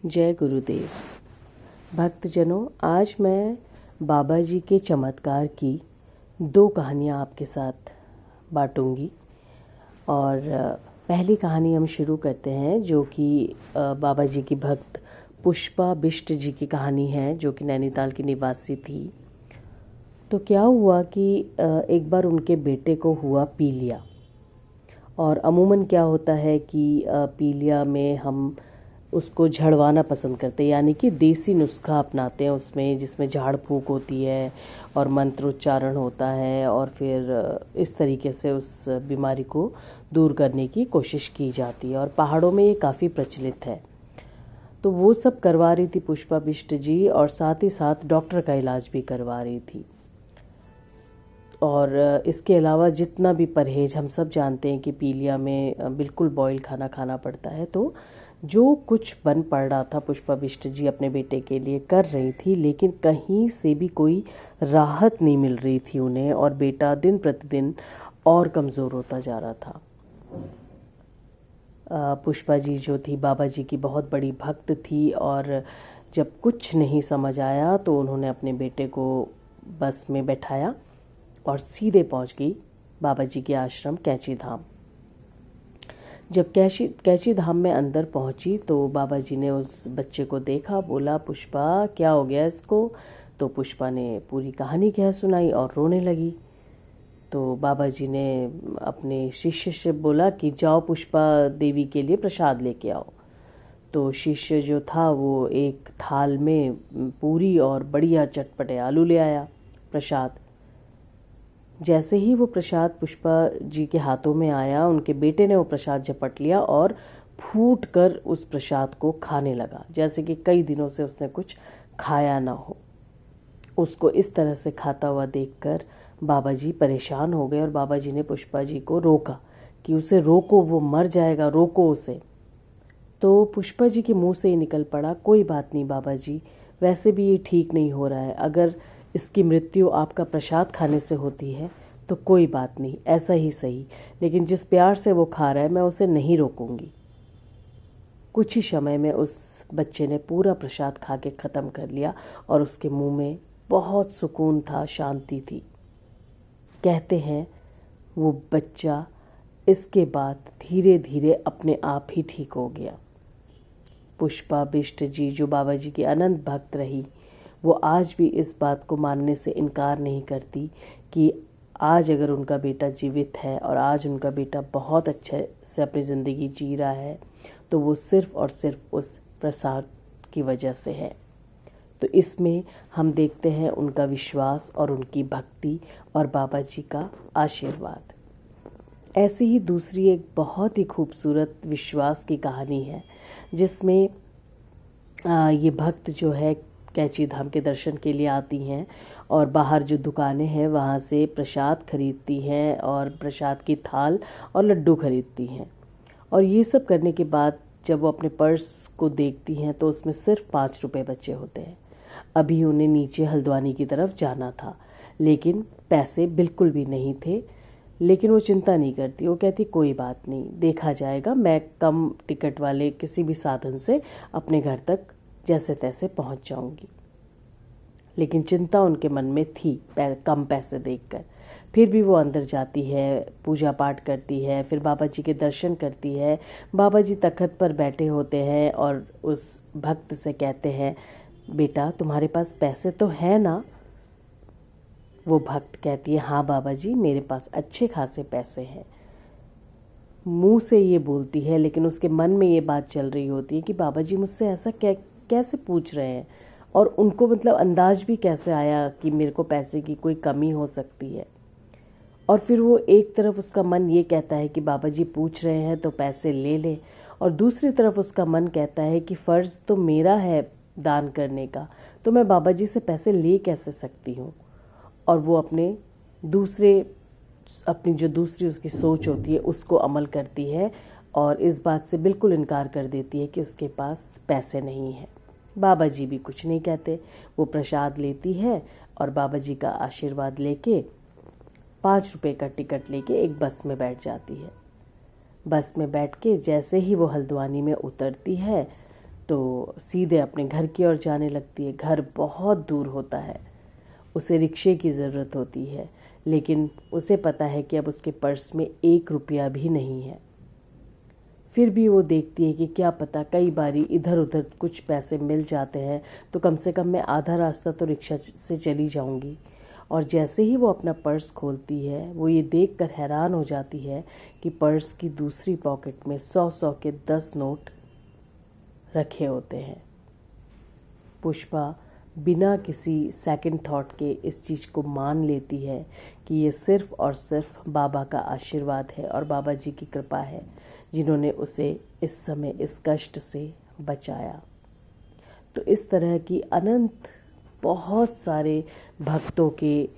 जय गुरुदेव। भक्तजनों, आज मैं बाबा जी के चमत्कार की 2 कहानियाँ आपके साथ बांटूंगी। और पहली कहानी हम शुरू करते हैं, जो कि बाबा जी की भक्त पुष्पा बिष्ट जी की कहानी है, जो कि नैनीताल की निवासी थी। तो क्या हुआ कि एक बार उनके बेटे को हुआ पीलिया। और अमूमन क्या होता है कि पीलिया में हम उसको झड़वाना पसंद करते हैं, यानी कि देसी नुस्खा अपनाते हैं उसमें, जिसमें झाड़ फूँक होती है और मंत्रोच्चारण होता है, और फिर इस तरीके से उस बीमारी को दूर करने की कोशिश की जाती है। और पहाड़ों में ये काफ़ी प्रचलित है। तो वो सब करवा रही थी पुष्पा बिष्ट जी, और साथ ही साथ डॉक्टर का इलाज भी करवा रही थी। और इसके अलावा जितना भी परहेज, हम सब जानते हैं कि पीलिया में बिल्कुल बॉयल खाना खाना पड़ता है। तो जो कुछ बन पड़ रहा था, पुष्पा बिष्ट जी अपने बेटे के लिए कर रही थी, लेकिन कहीं से भी कोई राहत नहीं मिल रही थी उन्हें, और बेटा दिन प्रतिदिन और कमज़ोर होता जा रहा था। पुष्पा जी जो थी, बाबा जी की बहुत बड़ी भक्त थी, और जब कुछ नहीं समझ आया तो उन्होंने अपने बेटे को बस में बैठाया और सीधे पहुंच गई बाबा जी के आश्रम कैची धाम। जब कैची धाम में अंदर पहुंची तो बाबा जी ने उस बच्चे को देखा, बोला, पुष्पा क्या हो गया इसको? तो पुष्पा ने पूरी कहानी कह सुनाई और रोने लगी। तो बाबा जी ने अपने शिष्य से बोला कि जाओ पुष्पा देवी के लिए प्रसाद लेके आओ। तो शिष्य जो था वो एक थाल में पूरी और बढ़िया चटपटे आलू ले आया प्रसाद। जैसे ही वो प्रसाद पुष्पा जी के हाथों में आया, उनके बेटे ने वो प्रसाद झपट लिया और फूट कर उस प्रसाद को खाने लगा, जैसे कि कई दिनों से उसने कुछ खाया ना हो। उसको इस तरह से खाता हुआ देखकर बाबा जी परेशान हो गए, और बाबा जी ने पुष्पा जी को रोका कि उसे रोको, वो मर जाएगा, रोको उसे। तो पुष्पा जी के मुंह से ही निकल पड़ा, कोई बात नहीं बाबा जी, वैसे भी ये ठीक नहीं हो रहा है। अगर इसकी मृत्यु आपका प्रसाद खाने से होती है तो कोई बात नहीं, ऐसा ही सही, लेकिन जिस प्यार से वो खा रहा है मैं उसे नहीं रोकूंगी। कुछ ही समय में उस बच्चे ने पूरा प्रसाद खा के ख़त्म कर लिया, और उसके मुंह में बहुत सुकून था, शांति थी। कहते हैं वो बच्चा इसके बाद धीरे धीरे अपने आप ही ठीक हो गया। पुष्पा बिष्ट जी जो बाबा जी की अनंत भक्त रही, वो आज भी इस बात को मानने से इनकार नहीं करती कि आज अगर उनका बेटा जीवित है और आज उनका बेटा बहुत अच्छे से अपनी ज़िंदगी जी रहा है, तो वो सिर्फ़ और सिर्फ उस प्रसाद की वजह से है। तो इसमें हम देखते हैं उनका विश्वास और उनकी भक्ति और बाबा जी का आशीर्वाद। ऐसी ही दूसरी एक बहुत ही खूबसूरत विश्वास की कहानी है, जिसमें ये भक्त जो है कैची धाम के दर्शन के लिए आती हैं, और बाहर जो दुकानें हैं वहाँ से प्रसाद खरीदती हैं, और प्रसाद की थाल और लड्डू खरीदती हैं। और ये सब करने के बाद जब वो अपने पर्स को देखती हैं तो उसमें सिर्फ 5 रुपये बचे होते हैं। अभी उन्हें नीचे हल्द्वानी की तरफ जाना था, लेकिन पैसे बिल्कुल भी नहीं थे। लेकिन वो चिंता नहीं करती, वो कहती कोई बात नहीं, देखा जाएगा, मैं कम टिकट वाले किसी भी साधन से अपने घर तक जैसे तैसे पहुंच जाऊंगी। लेकिन चिंता उनके मन में थी कम पैसे देखकर। फिर भी वो अंदर जाती है, पूजा पाठ करती है, फिर बाबा जी के दर्शन करती है। बाबा जी तख्त पर बैठे होते हैं और उस भक्त से कहते हैं, बेटा तुम्हारे पास पैसे तो है ना? वो भक्त कहती है, हाँ बाबा जी, मेरे पास अच्छे खासे पैसे हैं। मुंह से ये बोलती है, लेकिन उसके मन में ये बात चल रही होती है कि बाबा जी मुझसे ऐसा कैसे पूछ रहे हैं, और उनको मतलब अंदाज भी कैसे आया कि मेरे को पैसे की कोई कमी हो सकती है। और फिर वो एक तरफ उसका मन ये कहता है कि बाबा जी पूछ रहे हैं तो पैसे ले ले, और दूसरी तरफ उसका मन कहता है कि फ़र्ज़ तो मेरा है दान करने का, तो मैं बाबा जी से पैसे ले कैसे सकती हूँ। और वो अपनी जो दूसरी उसकी सोच होती है उसको अमल करती है, और इस बात से बिल्कुल इनकार कर देती है कि उसके पास पैसे नहीं हैं। बाबा जी भी कुछ नहीं कहते, वो प्रसाद लेती है और बाबा जी का आशीर्वाद लेके 5 रुपये का टिकट लेके एक बस में बैठ जाती है। बस में बैठ के जैसे ही वो हल्द्वानी में उतरती है तो सीधे अपने घर की ओर जाने लगती है। घर बहुत दूर होता है, उसे रिक्शे की ज़रूरत होती है, लेकिन उसे पता है कि अब उसके पर्स में 1 रुपया भी नहीं है। फिर भी वो देखती है कि क्या पता कई बारी इधर उधर कुछ पैसे मिल जाते हैं तो कम से कम मैं आधा रास्ता तो रिक्शा से चली जाऊंगी। और जैसे ही वो अपना पर्स खोलती है, वो ये देखकर हैरान हो जाती है कि पर्स की दूसरी पॉकेट में 100-100 के 10 नोट रखे होते हैं। पुष्पा बिना किसी सेकंड थॉट के इस चीज़ को मान लेती है कि ये सिर्फ और सिर्फ बाबा का आशीर्वाद है और बाबा जी की कृपा है, जिन्होंने उसे इस समय इस कष्ट से बचाया। तो इस तरह की अनंत बहुत सारे भक्तों के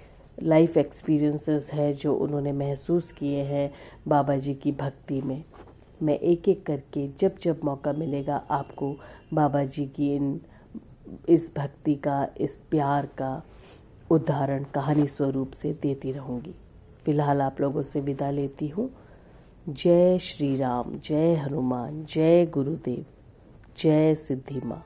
लाइफ एक्सपीरियंसेस हैं जो उन्होंने महसूस किए हैं बाबा जी की भक्ति में। मैं एक एक करके जब जब मौका मिलेगा आपको बाबा जी की इस भक्ति का, इस प्यार का उदाहरण कहानी स्वरूप से देती रहूँगी। फिलहाल आप लोगों से विदा लेती हूँ। जय श्री राम, जय हनुमान, जय गुरुदेव, जय सिद्धि माँ।